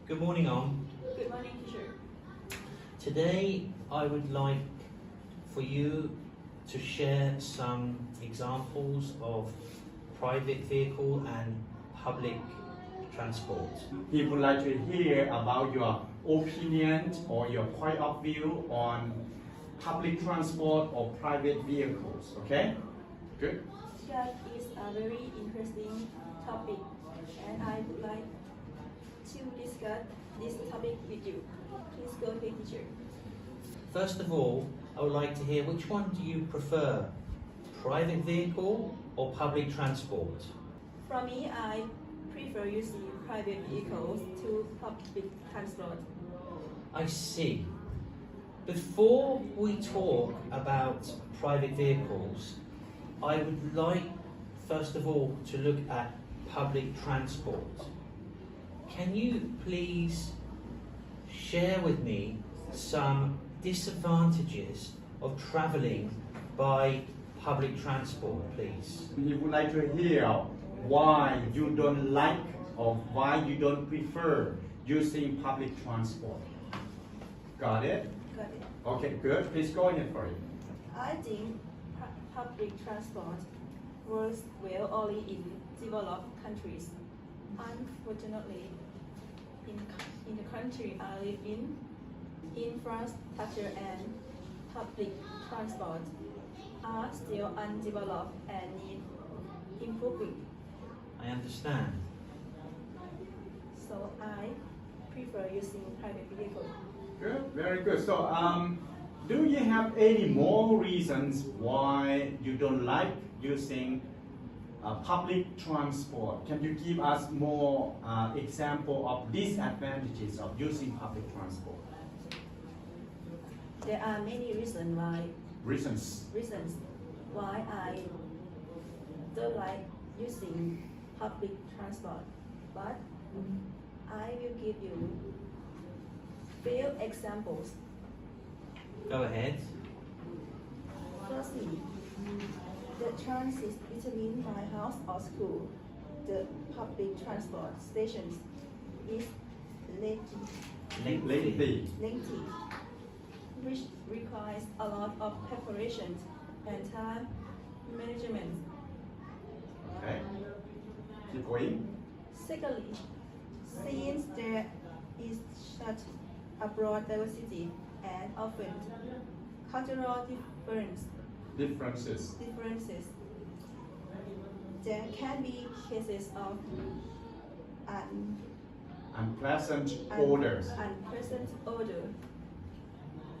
Good morning, Om. Good morning, teacher. Today I would like for you to share some examples of private vehicle and public transport. He would like to hear about your opinion or your point of view on public transport or private vehicles. Okay? Good. That is a very interesting topic, and I would like to discuss this topic with you. Please go ahead, teacher. First of all, I would like to hear which one do you prefer, private vehicle or public transport? For me, I prefer using private vehicles to public transport. I see. Before we talk about private vehicles, I would like, first of all, to look at public transport. Can you please share with me some disadvantages of travelling by public transport, please? He would like to hear why you don't like or why you don't prefer using public transport. Got it? Got it. Okay, good. Please go ahead for it. I think public transport works well only in developed countries. Unfortunately, in the country I live in, infrastructure and public transport are still undeveloped and need improving. I understand. So I prefer using private vehicle. Good, very good. So, do you have any more reasons why you don't like using public transport? Can you give us more example of disadvantages of using public transport? There are many reasons Reasons. why I don't like using public transport, but I will give you few examples. Go ahead. Firstly, the transit between my house or school, the public transport stations, is Lengthy. lengthy, which requires a lot of preparation and time management. Okay. Keep going. Secondly, since there is such a broad diversity and often cultural Differences. there can be cases of Unpleasant odors. unpleasant odor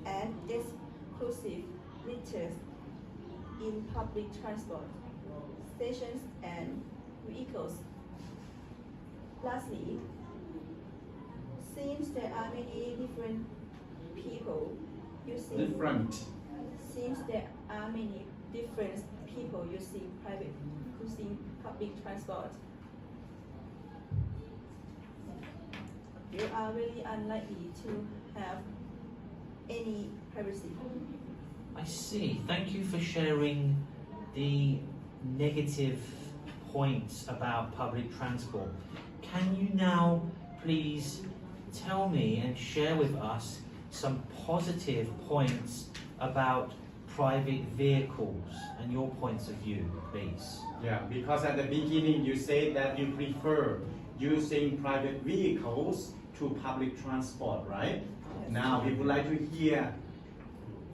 and exclusive litters in public transport stations and vehicles. Lastly, since there are many different people using using public transport, you are really unlikely to have any privacy. I see. Thank you for sharing the negative points about public transport. Can you now please tell me and share with us some positive points about private vehicles and your points of view, please? Yeah, because at the beginning you said that you prefer using private vehicles to public transport, right? Yes. Now we would like to hear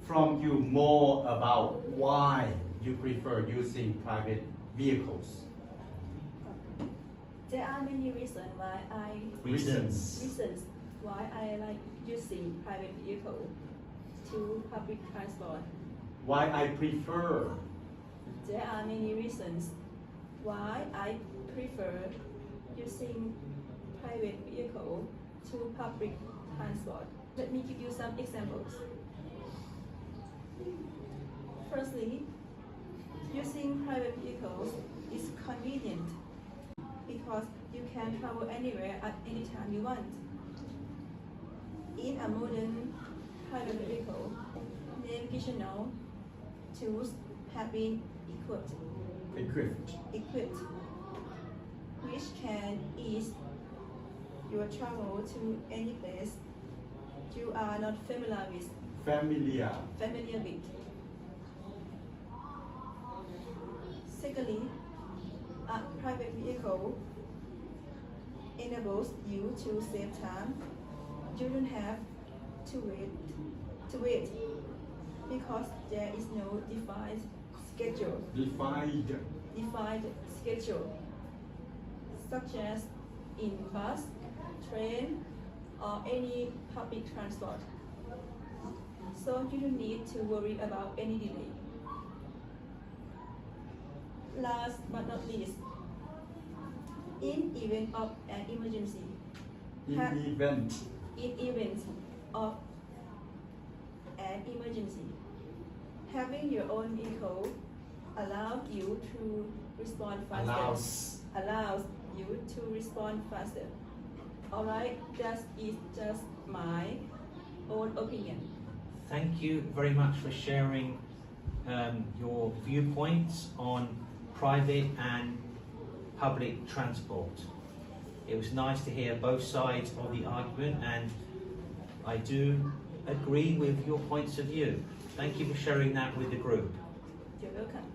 from you more about why you prefer using private vehicles. There are many reasons why I like using private vehicle to public transport. Why I prefer. There are many reasons why I prefer using private vehicle to public transport. Let me give you some examples. Firstly, using private vehicles is convenient because you can travel anywhere at any time you want. In a modern private vehicle, navigational tools have been equipped, which can ease you travel to any place you are not familiar with. Familiar. Secondly, a private vehicle enables you to save time. You don't have to wait because there is no defined schedule, such as in bus, train, or any public transport. So you don't need to worry about any delay. Last but not least, in event of an emergency, In event of an emergency, having your own vehicle allows you to respond faster. Allows you to respond faster. Alright, that is just my own opinion. Thank you very much for sharing your viewpoints on private and public transport. It was nice to hear both sides of the argument, and I do agree with your points of view. Thank you for sharing that with the group. You're welcome.